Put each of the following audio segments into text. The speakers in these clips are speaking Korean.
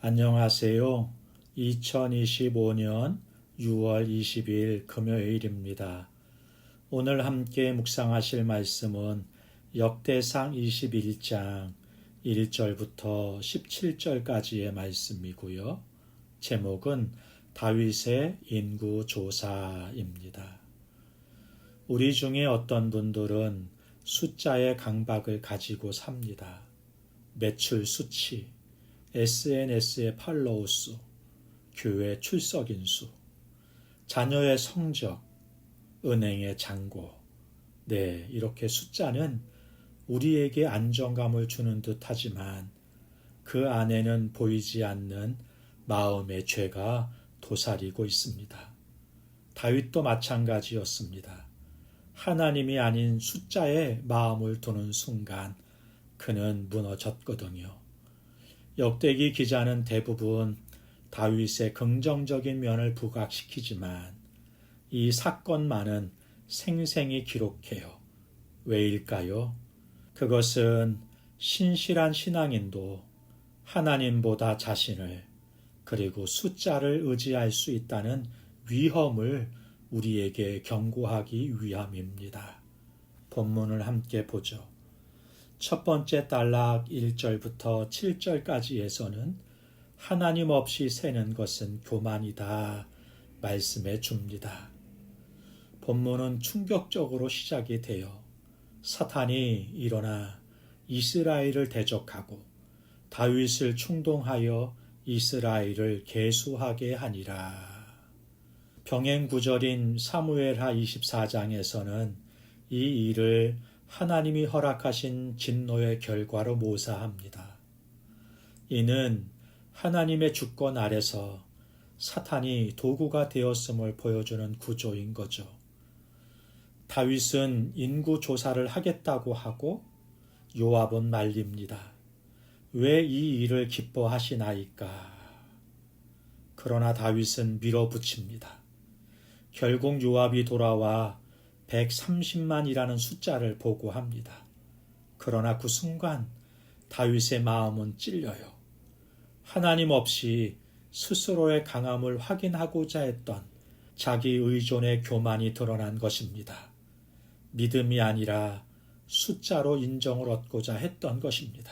안녕하세요. 2025년 6월 20일 금요일입니다. 오늘 함께 묵상하실 말씀은 역대상 21장 1절부터 17절까지의 말씀이고요. 제목은 다윗의 인구조사입니다. 우리 중에 어떤 분들은 숫자의 강박을 가지고 삽니다. 매출 수치, SNS의 팔로우 수, 교회 출석인 수, 자녀의 성적, 은행의 잔고. 이렇게 숫자는 우리에게 안정감을 주는 듯 하지만 그 안에는 보이지 않는 마음의 죄가 도사리고 있습니다. 다윗도 마찬가지였습니다. 하나님이 아닌 숫자에 마음을 두는 순간 그는 무너졌거든요. 역대기 기자는 대부분 다윗의 긍정적인 면을 부각시키지만 이 사건만은 생생히 기록해요. 왜일까요? 그것은 신실한 신앙인도 하나님보다 자신을 그리고 숫자를 의지할 수 있다는 위험을 우리에게 경고하기 위함입니다. 본문을 함께 보죠. 첫 번째 단락 1절부터 7절까지에서는 하나님 없이 세는 것은 교만이다 말씀해 줍니다. 본문은 충격적으로 시작이 돼요. 사탄이 일어나 이스라엘을 대적하고 다윗을 충동하여 이스라엘을 계수하게 하니라. 병행 구절인 사무엘하 24장에서는 이 일을 하나님이 허락하신 진노의 결과로 묘사합니다. 이는 하나님의 주권 아래서 사탄이 도구가 되었음을 보여주는 구조인 거죠. 다윗은 인구 조사를 하겠다고 하고 요압은 말립니다. 왜 이 일을 기뻐하시나이까? 그러나 다윗은 밀어붙입니다. 결국 요압이 돌아와 130만이라는 숫자를 보고합니다. 그러나 그 순간 다윗의 마음은 찔려요. 하나님 없이 스스로의 강함을 확인하고자 했던 자기 의존의 교만이 드러난 것입니다. 믿음이 아니라 숫자로 인정을 얻고자 했던 것입니다.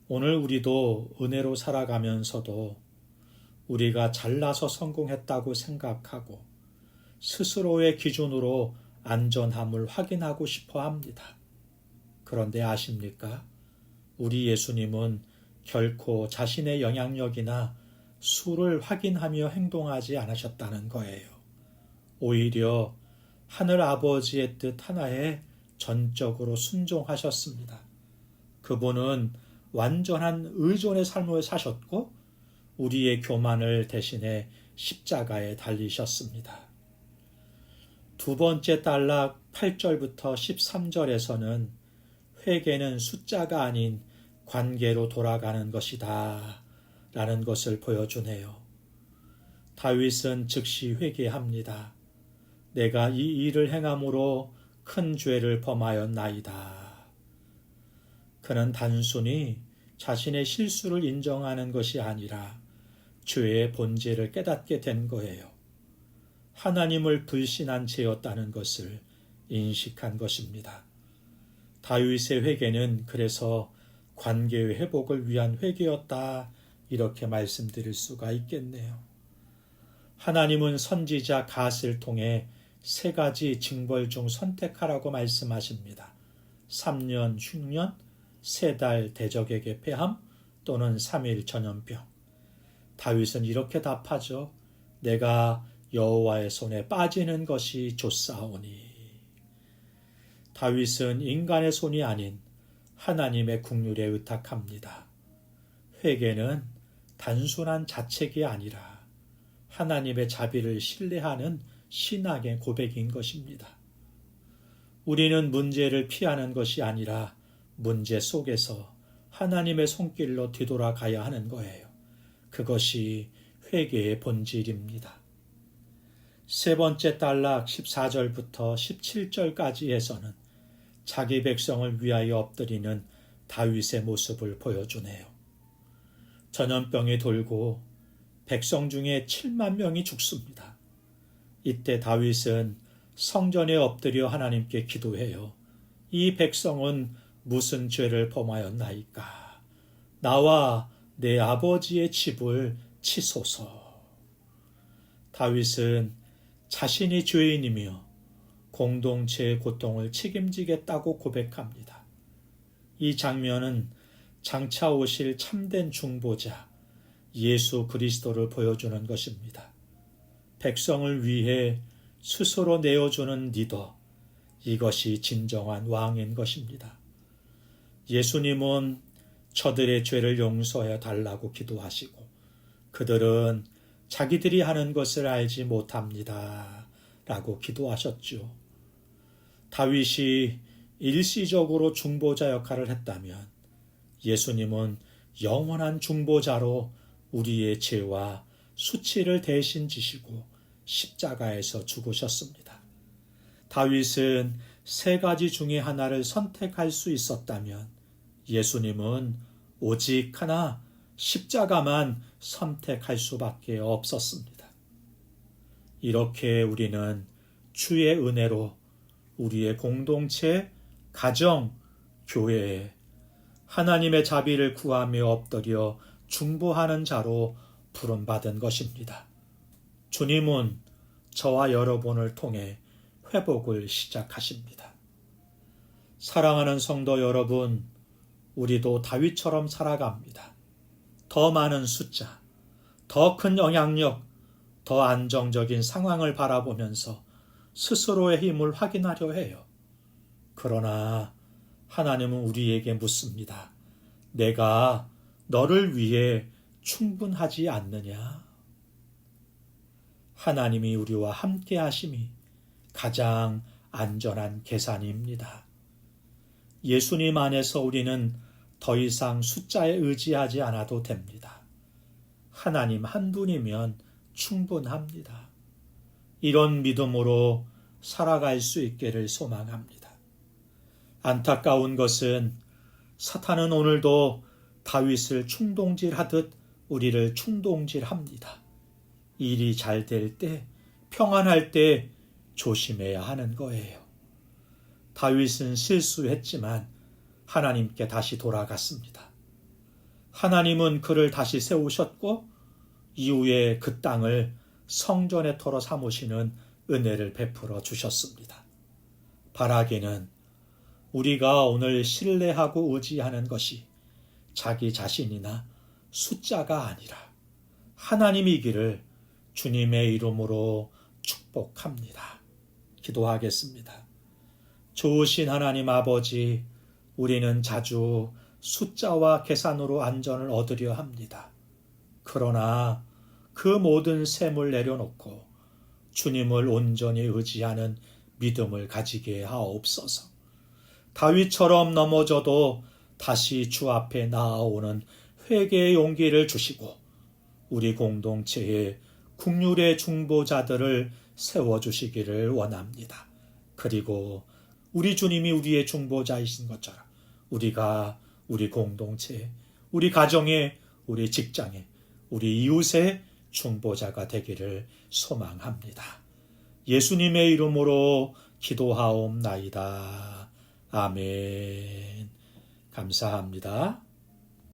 오늘 우리도 은혜로 살아가면서도 우리가 잘나서 성공했다고 생각하고 스스로의 기준으로 안전함을 확인하고 싶어 합니다. 그런데 아십니까? 우리 예수님은 결코 자신의 영향력이나 수를 확인하며 행동하지 않으셨다는 거예요. 오히려 하늘 아버지의 뜻 하나에 전적으로 순종하셨습니다. 그분은 완전한 의존의 삶을 사셨고 우리의 교만을 대신해 십자가에 달리셨습니다. 두 번째 단락 8절부터 13절에서는 회개는 숫자가 아닌 관계로 돌아가는 것이다 라는 것을 보여주네요. 다윗은 즉시 회개합니다. 내가 이 일을 행함으로 큰 죄를 범하였나이다. 그는 단순히 자신의 실수를 인정하는 것이 아니라 죄의 본질을 깨닫게 된 거예요. 하나님을 불신한 죄였다는 것을 인식한 것입니다. 다윗의 회개는 그래서 관계의 회복을 위한 회개였다 이렇게 말씀드릴 수가 있겠네요. 하나님은 선지자 갓을 통해 세 가지 징벌 중 선택하라고 말씀하십니다. 3년 흉년, 3달 대적에게 패함 또는 3일 전염병. 다윗은 이렇게 답하죠. 내가 여호와의 손에 빠지는 것이 좋사오니. 다윗은 인간의 손이 아닌 하나님의 국률에 의탁합니다. 회개는 단순한 자책이 아니라 하나님의 자비를 신뢰하는 신앙의 고백인 것입니다. 우리는 문제를 피하는 것이 아니라 문제 속에서 하나님의 손길로 뒤돌아가야 하는 거예요. 그것이 회개의 본질입니다. 세 번째 단락 14절부터 17절까지에서는 자기 백성을 위하여 엎드리는 다윗의 모습을 보여주네요. 전염병이 돌고 백성 중에 7만 명이 죽습니다. 이때 다윗은 성전에 엎드려 하나님께 기도해요. 이 백성은 무슨 죄를 범하였나이까? 나와 내 아버지의 집을 치소서. 다윗은 자신이 죄인이며 공동체의 고통을 책임지겠다고 고백합니다. 이 장면은 장차 오실 참된 중보자 예수 그리스도를 보여주는 것입니다. 백성을 위해 스스로 내어주는 리더, 이것이 진정한 왕인 것입니다. 예수님은 저들의 죄를 용서해 달라고 기도하시고 그들은 자기들이 하는 것을 알지 못합니다 라고 기도하셨죠. 다윗이 일시적으로 중보자 역할을 했다면 예수님은 영원한 중보자로 우리의 죄와 수치를 대신 지시고 십자가에서 죽으셨습니다. 다윗은 세 가지 중에 하나를 선택할 수 있었다면 예수님은 오직 하나 십자가만 선택할 수밖에 없었습니다. 이렇게 우리는 주의 은혜로 우리의 공동체, 가정, 교회에 하나님의 자비를 구하며 엎드려 중보하는 자로 부름받은 것입니다. 주님은 저와 여러분을 통해 회복을 시작하십니다. 사랑하는 성도 여러분, 우리도 다윗처럼 살아갑니다. 더 많은 숫자, 더 큰 영향력, 더 안정적인 상황을 바라보면서 스스로의 힘을 확인하려 해요. 그러나 하나님은 우리에게 묻습니다. 내가 너를 위해 충분하지 않느냐? 하나님이 우리와 함께 하심이 가장 안전한 계산입니다. 예수님 안에서 우리는 더 이상 숫자에 의지하지 않아도 됩니다. 하나님 한 분이면 충분합니다. 이런 믿음으로 살아갈 수 있기를 소망합니다. 안타까운 것은 사탄은 오늘도 다윗을 충동질하듯 우리를 충동질합니다. 일이 잘 될 때, 평안할 때 조심해야 하는 거예요. 다윗은 실수했지만 하나님께 다시 돌아갔습니다. 하나님은 그를 다시 세우셨고 이후에 그 땅을 성전의 터로 삼으시는 은혜를 베풀어 주셨습니다. 바라기는 우리가 오늘 신뢰하고 의지하는 것이 자기 자신이나 숫자가 아니라 하나님이기를 주님의 이름으로 축복합니다. 기도하겠습니다. 좋으신 하나님 아버지, 우리는 자주 숫자와 계산으로 안전을 얻으려 합니다. 그러나 그 모든 셈을 내려놓고 주님을 온전히 의지하는 믿음을 가지게 하옵소서. 다윗처럼 넘어져도 다시 주 앞에 나아오는 회개의 용기를 주시고 우리 공동체에 국률의 중보자들을 세워주시기를 원합니다. 그리고 우리 주님이 우리의 중보자이신 것처럼 우리가 우리 공동체에, 우리 가정에, 우리 직장에, 우리 이웃의 중보자가 되기를 소망합니다. 예수님의 이름으로 기도하옵나이다. 아멘. 감사합니다.